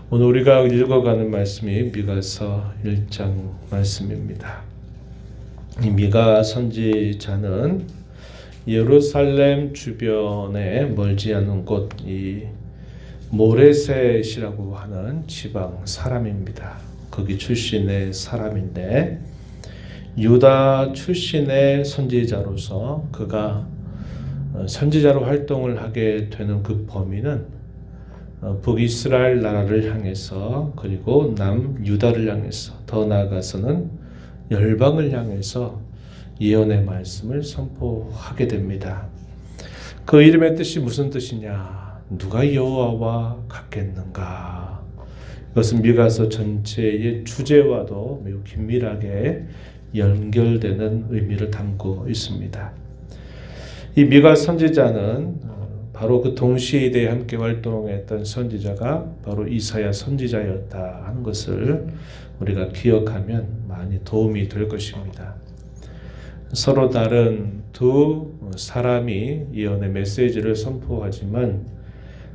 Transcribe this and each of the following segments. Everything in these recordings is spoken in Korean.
오늘 우리가 읽어가는 말씀이 미가서 1장 말씀입니다. 이 미가 선지자는 예루살렘 주변에 멀지 않은 곳 이 모레셋이라고 하는 지방 사람입니다. 거기 출신의 사람인데 유다 출신의 선지자로서 그가 선지자로 활동을 하게 되는 그 범위는 북이스라엘 나라를 향해서 그리고 남유다를 향해서 더 나아가서는 열방을 향해서 예언의 말씀을 선포하게 됩니다. 그 이름의 뜻이 무슨 뜻이냐? 누가 여호와와 같겠는가? 이것은 미가서 전체의 주제와도 매우 긴밀하게 연결되는 의미를 담고 있습니다. 이 미가 선지자는 바로 그 동시대에 함께 활동했던 선지자가 바로 이사야 선지자였다 하는 것을 우리가 기억하면 많이 도움이 될 것입니다. 서로 다른 두 사람이 예언의 메시지를 선포하지만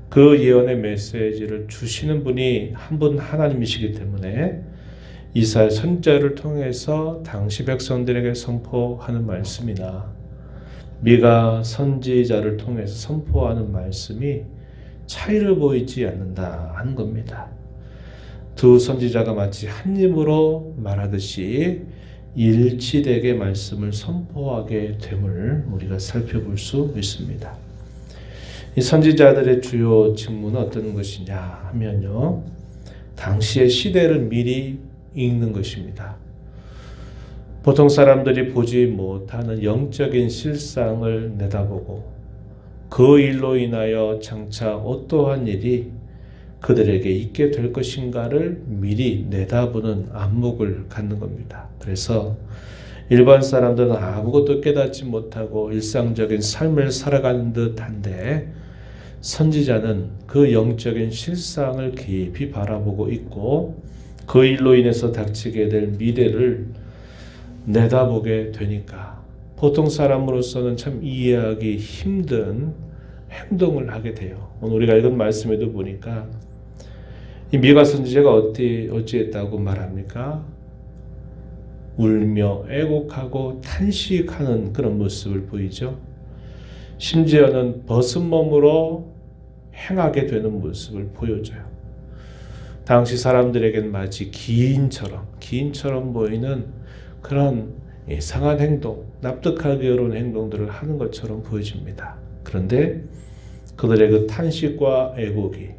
그 예언의 메시지를 주시는 분이 한 분 하나님이시기 때문에 이사야 선지자를 통해서 당시 백성들에게 선포하는 말씀이나 미가 선지자를 통해서 선포하는 말씀이 차이를 보이지 않는다 하는 겁니다. 두 선지자가 마치 한 입으로 말하듯이 일치되게 말씀을 선포하게 됨을 우리가 살펴볼 수 있습니다. 이 선지자들의 주요 직무는 어떤 것이냐 하면요, 당시의 시대를 미리 읽는 것입니다. 보통 사람들이 보지 못하는 영적인 실상을 내다보고 그 일로 인하여 장차 어떠한 일이 그들에게 있게 될 것인가를 미리 내다보는 안목을 갖는 겁니다. 그래서 일반 사람들은 아무것도 깨닫지 못하고 일상적인 삶을 살아가는 듯한데 선지자는 그 영적인 실상을 깊이 바라보고 있고 그 일로 인해서 닥치게 될 미래를 내다보게 되니까 보통 사람으로서는 참 이해하기 힘든 행동을 하게 돼요. 오늘 우리가 읽은 말씀에도 보니까 이 미가 선지자가 어찌했다고 말합니까? 울며 애곡하고 탄식하는 그런 모습을 보이죠. 심지어는 벗은 몸으로 행하게 되는 모습을 보여줘요. 당시 사람들에겐 마치 기인처럼 보이는 그런 이상한 행동, 납득하기 어려운 행동들을 하는 것처럼 보여집니다. 그런데 그들의 그 탄식과 애곡이,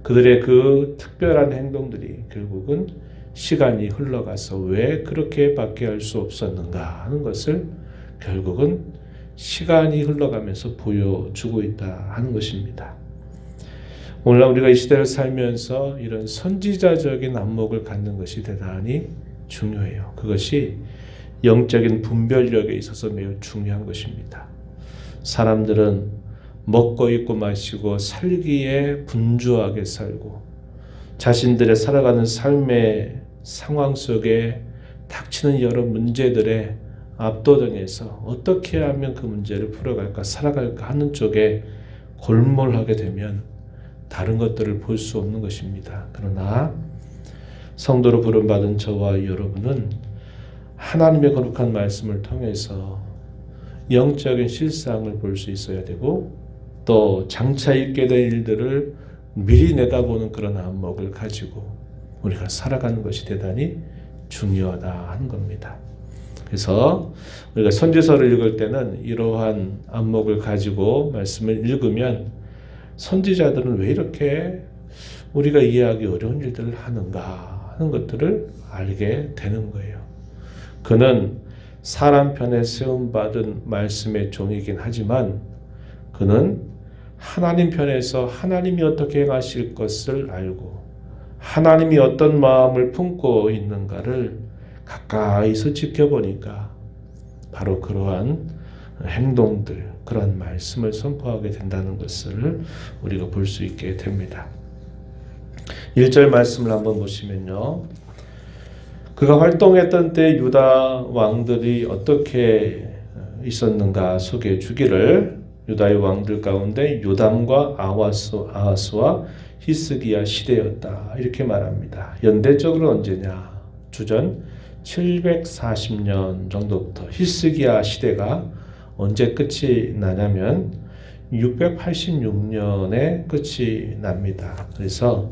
그들의 그 특별한 행동들이 결국은 시간이 흘러가서 왜 그렇게밖에 할 수 없었는가 하는 것을 결국은 시간이 흘러가면서 보여주고 있다 하는 것입니다. 오늘 우리가 이 시대를 살면서 이런 선지자적인 안목을 갖는 것이 대단히 중요해요. 그것이 영적인 분별력에 있어서 매우 중요한 것입니다. 사람들은 먹고 입고 마시고 살기에 분주하게 살고 자신들의 살아가는 삶의 상황 속에 닥치는 여러 문제들에 압도당해서 어떻게 하면 그 문제를 풀어갈까 살아갈까 하는 쪽에 골몰하게 되면 다른 것들을 볼 수 없는 것입니다. 그러나 성도로 부름받은 저와 여러분은 하나님의 거룩한 말씀을 통해서 영적인 실상을 볼 수 있어야 되고 또 장차 있게 될 일들을 미리 내다보는 그런 안목을 가지고 우리가 살아가는 것이 대단히 중요하다 하는 겁니다. 그래서 우리가 선지서를 읽을 때는 이러한 안목을 가지고 말씀을 읽으면 선지자들은 왜 이렇게 우리가 이해하기 어려운 일들을 하는가 하는 것들을 알게 되는 거예요. 그는 사람 편에 세움받은 말씀의 종이긴 하지만 그는 하나님 편에서 하나님이 어떻게 행하실 것을 알고 하나님이 어떤 마음을 품고 있는가를 가까이서 지켜보니까 바로 그러한 행동들, 그런 말씀을 선포하게 된다는 것을 우리가 볼 수 있게 됩니다. 1절 말씀을 한번 보시면요. 그가 활동했던 때 유다 왕들이 어떻게 있었는가 소개해 주기를 유다의 왕들 가운데 요담과 아하스와 히스기야 시대였다. 이렇게 말합니다. 연대적으로 언제냐? 주전 740년 정도부터 히스기야 시대가 언제 끝이 나냐면 686년에 끝이 납니다. 그래서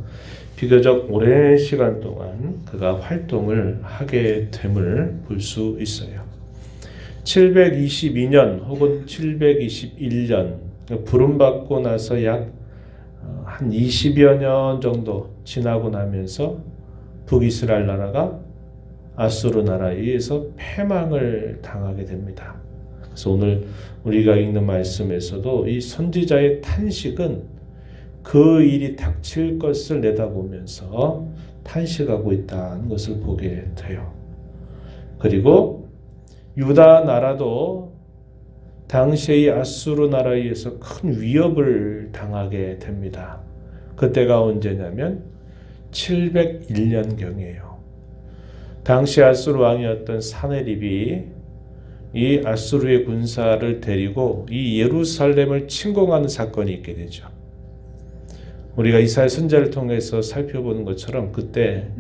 비교적 오랜 시간 동안 그가 활동을 하게 됨을 볼 수 있어요. 722년 혹은 721년 부름받고 나서 약 한 20여 년 정도 지나고 나면서 북이스라엘 나라가 아수르 나라에 의해서 패망을 당하게 됩니다. 그래서 오늘 우리가 읽는 말씀에서도 이 선지자의 탄식은 그 일이 닥칠 것을 내다보면서 탄식하고 있다는 것을 보게 돼요. 그리고 유다 나라도 당시의 아수르 나라에 의해서 큰 위협을 당하게 됩니다. 그때가 언제냐면 701년경이에요. 당시 아수르 왕이었던 사네립이 이 아수르의 군사를 데리고 이 예루살렘을 침공하는 사건이 있게 되죠. 우리가 이사야 선지자를 통해서 살펴보는 것처럼 그때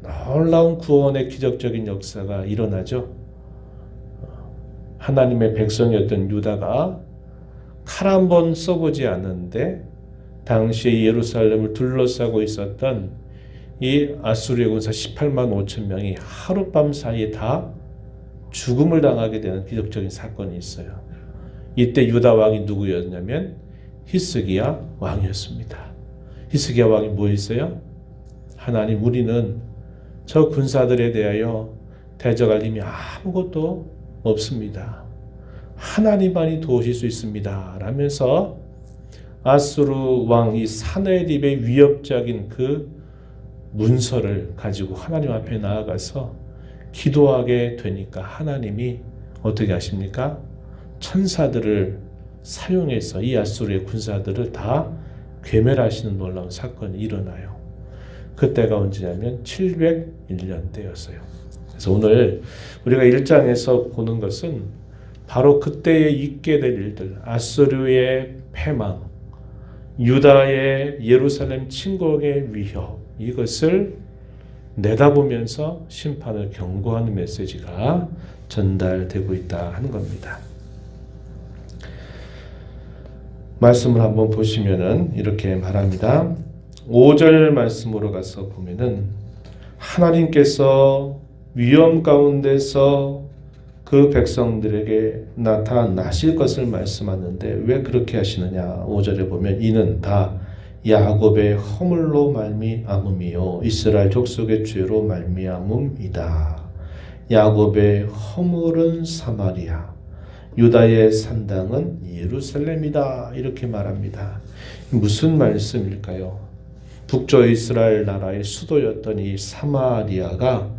놀라운 구원의 기적적인 역사가 일어나죠. 하나님의 백성이었던 유다가 칼 한 번 써보지 않았는데 당시에 예루살렘을 둘러싸고 있었던 이 아수르의 군사 18만 5천 명이 하룻밤 사이에 다 죽음을 당하게 되는 기적적인 사건이 있어요. 이때 유다 왕이 누구였냐면 히스기야 왕이었습니다. 히스기야 왕이 뭐 했어요? 하나님, 우리는 저 군사들에 대하여 대적할 힘이 아무것도 없습니다. 하나님만이 도우실 수 있습니다. 라면서 아수르 왕 이 사네립의 위협적인 그 문서를 가지고 하나님 앞에 나아가서 기도하게 되니까 하나님이 어떻게 하십니까? 천사들을 사용해서 이 아수르의 군사들을 다 괴멸하시는 놀라운 사건이 일어나요. 그때가 언제냐면 701년 때였어요. 그래서 오늘 우리가 1장에서 보는 것은 바로 그때에 있게 될 일들, 아수르의 패망, 유다의 예루살렘 침공의 위협, 이것을 내다보면서 심판을 경고하는 메시지가 전달되고 있다 하는 겁니다. 말씀을 한번 보시면은 이렇게 말합니다. 5절 말씀으로 가서 보면은 하나님께서 위험 가운데서 그 백성들에게 나타나실 것을 말씀하는데 왜 그렇게 하시느냐? 5절에 보면 이는 다 야곱의 허물로 말미암음이요 이스라엘 족속의 죄로 말미암음이다. 야곱의 허물은 사마리아, 유다의 산당은 예루살렘이다. 이렇게 말합니다. 무슨 말씀일까요? 북쪽 이스라엘 나라의 수도였던 이 사마리아가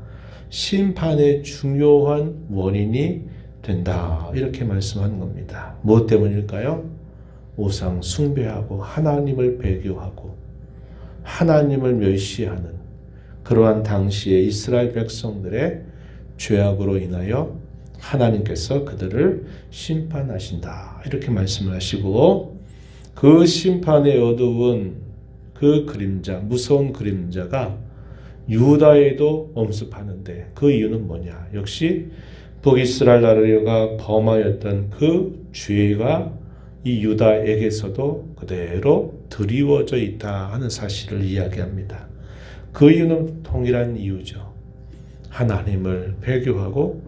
심판의 중요한 원인이 된다. 이렇게 말씀하는 겁니다. 무엇 때문일까요? 우상 숭배하고 하나님을 배교하고 하나님을 멸시하는 그러한 당시의 이스라엘 백성들의 죄악으로 인하여 하나님께서 그들을 심판하신다. 이렇게 말씀을 하시고 그 심판의 어두운 그 그림자, 무서운 그림자가 유다에도 엄습하는데 그 이유는 뭐냐? 역시 북이스라엘 나라가 범하였던 그 죄가 이 유다에게서도 그대로 드리워져 있다 하는 사실을 이야기합니다. 그 이유는 동일한 이유죠. 하나님을 배교하고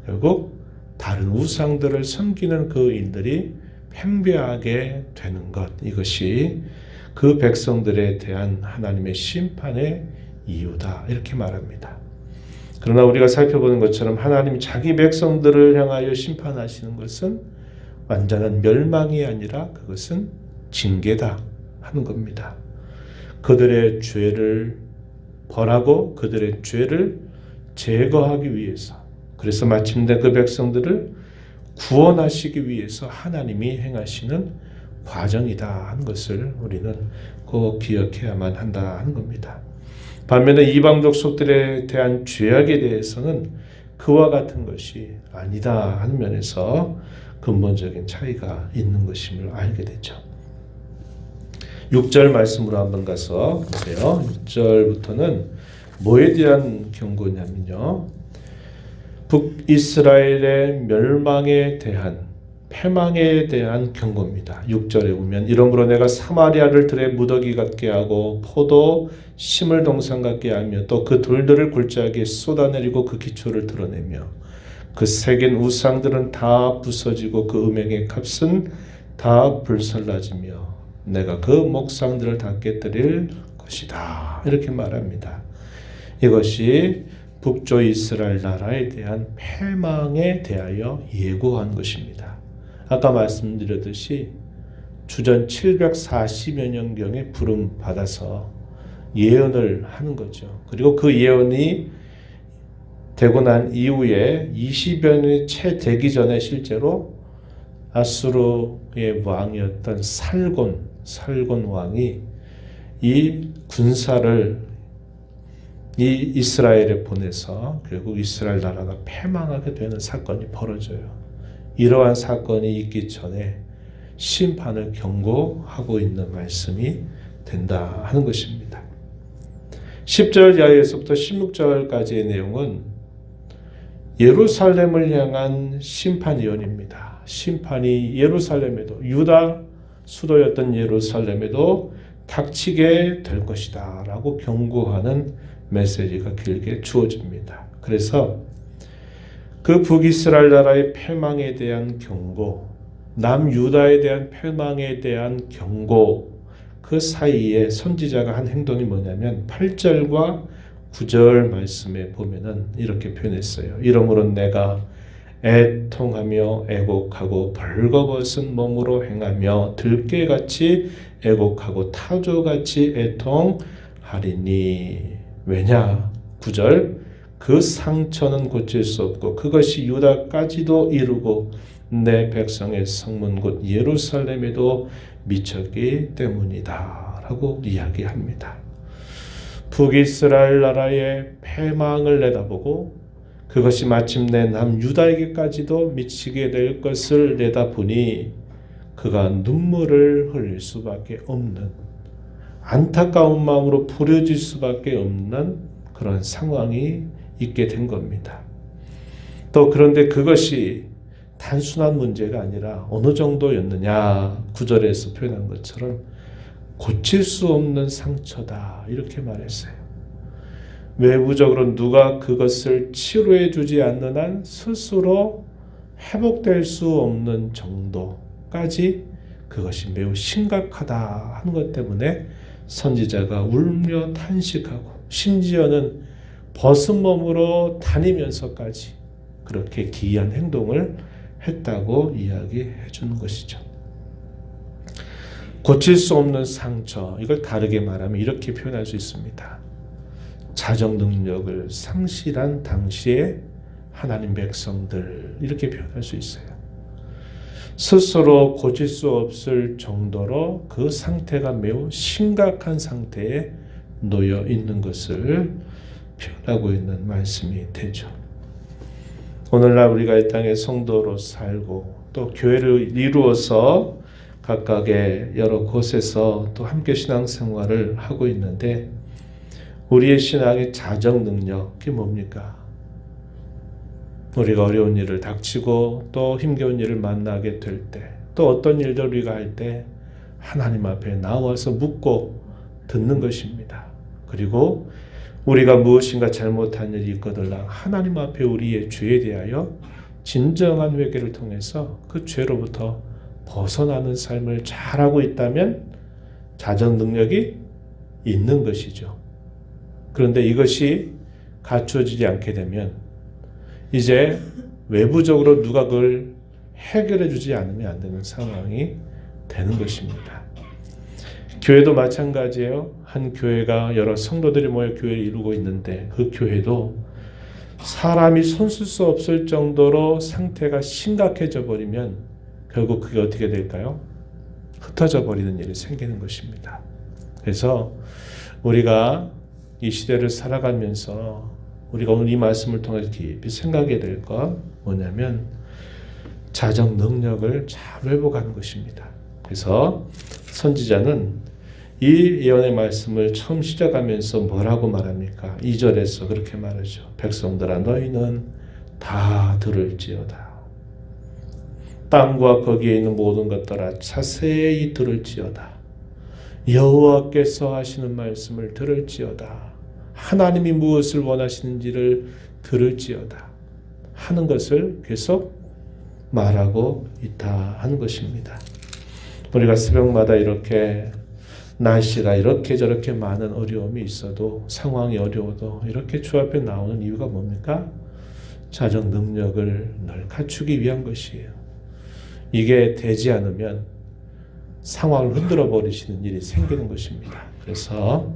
결국 다른 우상들을 섬기는 그 일들이 팽배하게 되는 것, 이것이 그 백성들에 대한 하나님의 심판의 이유다 이렇게 말합니다. 그러나 우리가 살펴보는 것처럼 하나님이 자기 백성들을 향하여 심판하시는 것은 완전한 멸망이 아니라 그것은 징계다 하는 겁니다. 그들의 죄를 벌하고 그들의 죄를 제거하기 위해서, 그래서 마침내 그 백성들을 구원하시기 위해서 하나님이 행하시는 과정이다 하는 것을 우리는 꼭 기억해야만 한다 하는 겁니다. 반면에 이방 족속들에 대한 죄악에 대해서는 그와 같은 것이 아니다 하는 면에서 근본적인 차이가 있는 것임을 알게 되죠. 6절 말씀으로 한번 가서 보세요. 6절부터는 뭐에 대한 경고냐면요. 북이스라엘의 멸망에 대한 패망에 대한 경고입니다. 6절에 보면 이러므로 내가 사마리아를 들의 무더기 같게 하고 포도 심을 동산 같게 하며 또 그 돌들을 골짜기에 쏟아내리고 그 기초를 드러내며 그 새긴 우상들은 다 부서지고 그 음행의 값은 다 불살라지며 내가 그 목상들을 다 깨뜨릴 것이다. 이렇게 말합니다. 이것이 북조 이스라엘 나라에 대한 패망에 대하여 예고한 것입니다. 아까 말씀드렸듯이 주전 740여 년경에 부름 받아서 예언을 하는 거죠. 그리고 그 예언이 되고 난 이후에 20여 년이 채 되기 전에 실제로 아수르의 왕이었던 살곤 왕이 이 군사를 이 이스라엘에 보내서 결국 이스라엘 나라가 패망하게 되는 사건이 벌어져요. 이러한 사건이 있기 전에 심판을 경고하고 있는 말씀이 된다 하는 것입니다. 10절 이하에서부터 16절까지의 내용은 예루살렘을 향한 심판 예언입니다. 심판이 예루살렘에도 유다 수도였던 예루살렘에도 닥치게 될 것이다 라고 경고하는 메시지가 길게 주어집니다. 그래서 그 북이스라엘 나라의 패망에 대한 경고, 남유다에 대한 패망에 대한 경고, 그 사이에 선지자가 한 행동이 뭐냐면 8절과 9절 말씀에 보면은 이렇게 표현했어요. 이러므로 내가 애통하며 애곡하고 벌거벗은 몸으로 행하며 들깨같이 애곡하고 타조같이 애통하리니. 왜냐? 9절 그 상처는 고칠 수 없고 그것이 유다까지도 이루고 내 백성의 성문 곧 예루살렘에도 미쳤기 때문이다 라고 이야기합니다. 북이스라엘 나라의 패망을 내다보고 그것이 마침내 남유다에게까지도 미치게 될 것을 내다보니 그가 눈물을 흘릴 수밖에 없는, 안타까운 마음으로 부려질 수밖에 없는 그런 상황이 있게 된 겁니다. 또 그런데 그것이 단순한 문제가 아니라 어느 정도였느냐, 9절에서 표현한 것처럼 고칠 수 없는 상처다 이렇게 말했어요. 외부적으로 누가 그것을 치료해 주지 않는 한 스스로 회복될 수 없는 정도까지 그것이 매우 심각하다 하는 것 때문에 선지자가 울며 탄식하고 심지어는 벗은 몸으로 다니면서까지 그렇게 기이한 행동을 했다고 이야기해 주는 것이죠. 고칠 수 없는 상처, 이걸 다르게 말하면 이렇게 표현할 수 있습니다. 자정 능력을 상실한 당시의 하나님 백성들, 이렇게 표현할 수 있어요. 스스로 고칠 수 없을 정도로 그 상태가 매우 심각한 상태에 놓여 있는 것을 표현하고 있는 말씀이 되죠. 오늘날 우리가 이 땅에 성도로 살고 또 교회를 이루어서 각각의 여러 곳에서 또 함께 신앙생활을 하고 있는데 우리의 신앙의 자정 능력이 뭡니까? 우리가 어려운 일을 닥치고 또 힘겨운 일을 만나게 될 때, 또 어떤 일들 우리가 할 때 하나님 앞에 나와서 묻고 듣는 것입니다. 그리고 우리가 무엇인가 잘못한 일이 있거들라 하나님 앞에 우리의 죄에 대하여 진정한 회개를 통해서 그 죄로부터 벗어나는 삶을 잘하고 있다면 자정 능력이 있는 것이죠. 그런데 이것이 갖춰지지 않게 되면 이제 외부적으로 누가 그걸 해결해 주지 않으면 안 되는 상황이 되는 것입니다. 교회도 마찬가지예요. 한 교회가 여러 성도들이 모여 교회를 이루고 있는데 그 교회도 사람이 손쓸 수 없을 정도로 상태가 심각해져 버리면 결국 그게 어떻게 될까요? 흩어져 버리는 일이 생기는 것입니다. 그래서 우리가 이 시대를 살아가면서 우리가 오늘 이 말씀을 통해서 깊이 생각해야 될 것 뭐냐면 자정 능력을 잘 회복하는 것입니다. 그래서 선지자는 이 예언의 말씀을 처음 시작하면서 뭐라고 말합니까? 2절에서 그렇게 말하죠. 백성들아 너희는 다 들을지어다. 땅과 거기에 있는 모든 것들아 자세히 들을지어다. 여호와께서 하시는 말씀을 들을지어다. 하나님이 무엇을 원하시는지를 들을지어다 하는 것을 계속 말하고 있다 하는 것입니다. 우리가 새벽마다 이렇게 날씨가 이렇게 저렇게 많은 어려움이 있어도 상황이 어려워도 이렇게 주 앞에 나오는 이유가 뭡니까? 자정 능력을 늘 갖추기 위한 것이에요. 이게 되지 않으면 상황을 흔들어 버리시는 일이 생기는 것입니다. 그래서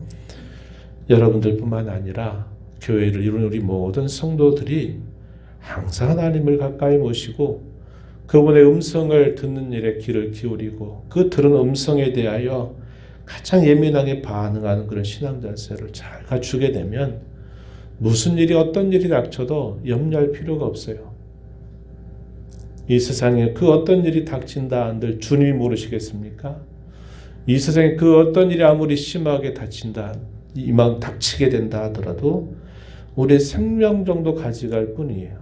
여러분들뿐만 아니라 교회를 이루는 우리 모든 성도들이 항상 하나님을 가까이 모시고 그분의 음성을 듣는 일에 귀를 기울이고 그 들은 음성에 대하여 가장 예민하게 반응하는 그런 신앙 자세를 잘 갖추게 되면 무슨 일이 어떤 일이 닥쳐도 염려할 필요가 없어요. 이 세상에 그 어떤 일이 닥친다 한들 주님이 모르시겠습니까? 이 세상에 그 어떤 일이 아무리 심하게 닥치게 된다 하더라도 우리의 생명 정도 가져갈 뿐이에요.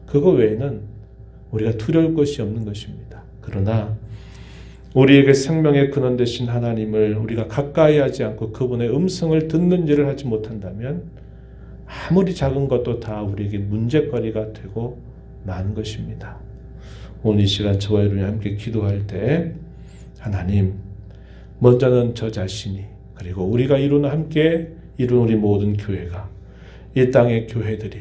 그거 외에는 우리가 두려울 것이 없는 것입니다. 그러나 우리에게 생명의 근원 되신 하나님을 우리가 가까이 하지 않고 그분의 음성을 듣는 일을 하지 못한다면 아무리 작은 것도 다 우리에게 문제거리가 되고 마는 것입니다. 오늘 이 시간 저와 여러분이 함께 기도할 때 하나님 먼저는 저 자신이 그리고 우리가 함께 이룬 우리 모든 교회가 이 땅의 교회들이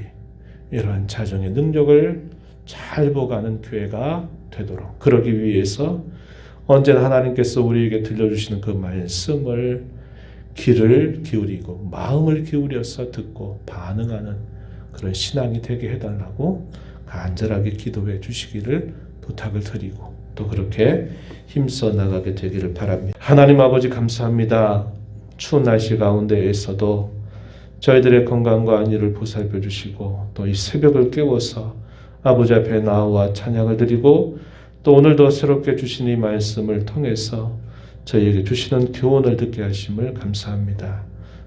이러한 자정의 능력을 잘 보가는 교회가 되도록 그러기 위해서 언제나 하나님께서 우리에게 들려주시는 그 말씀을 귀를 기울이고 마음을 기울여서 듣고 반응하는 그런 신앙이 되게 해달라고 간절하게 기도해 주시기를 부탁을 드리고 또 그렇게 힘써 나가게 되기를 바랍니다. 하나님 아버지 감사합니다. 추운 날씨 가운데에서도 저희들의 건강과 안위를 보살펴 주시고 또 이 새벽을 깨워서 아버지 앞에 나와 찬양을 드리고 또 오늘도 새롭게 주신 이 말씀을 통해서 저희에게 주시는 교훈을 듣게 하심을 감사합니다.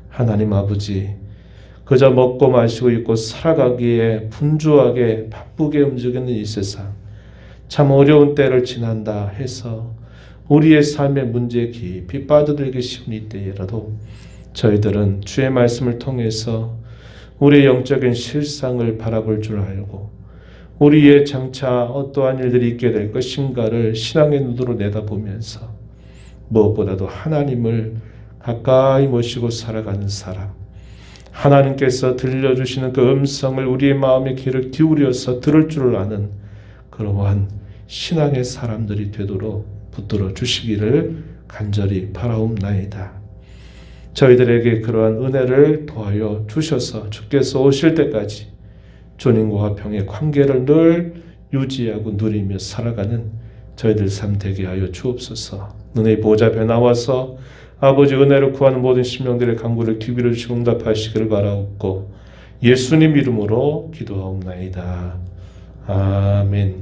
하나님 아버지 그저 먹고 마시고 입고 살아가기에 분주하게 바쁘게 움직이는 이 세상 참 어려운 때를 지난다 해서 우리의 삶의 문제에 깊이 빠져들기 쉬운 이때라도 저희들은 주의 말씀을 통해서 우리의 영적인 실상을 바라볼 줄 알고 우리의 장차 어떠한 일들이 있게 될 것인가를 신앙의 눈으로 내다보면서 무엇보다도 하나님을 가까이 모시고 살아가는 사람 하나님께서 들려주시는 그 음성을 우리의 마음의 귀를 기울여서 들을 줄 아는 그러한 신앙의 사람들이 되도록 붙들어 주시기를 간절히 바라옵나이다. 저희들에게 그러한 은혜를 더하여 주셔서 주께서 오실 때까지 주님과 화평의 관계를 늘 유지하고 누리며 살아가는 저희들 삶 되게 하여 주옵소서. 너의 보좌 앞에 나와서 아버지 은혜를 구하는 모든 심령들의 간구를 귀 기울여 주시고 응답하시기를 바라옵고 예수님 이름으로 기도하옵나이다. 아멘.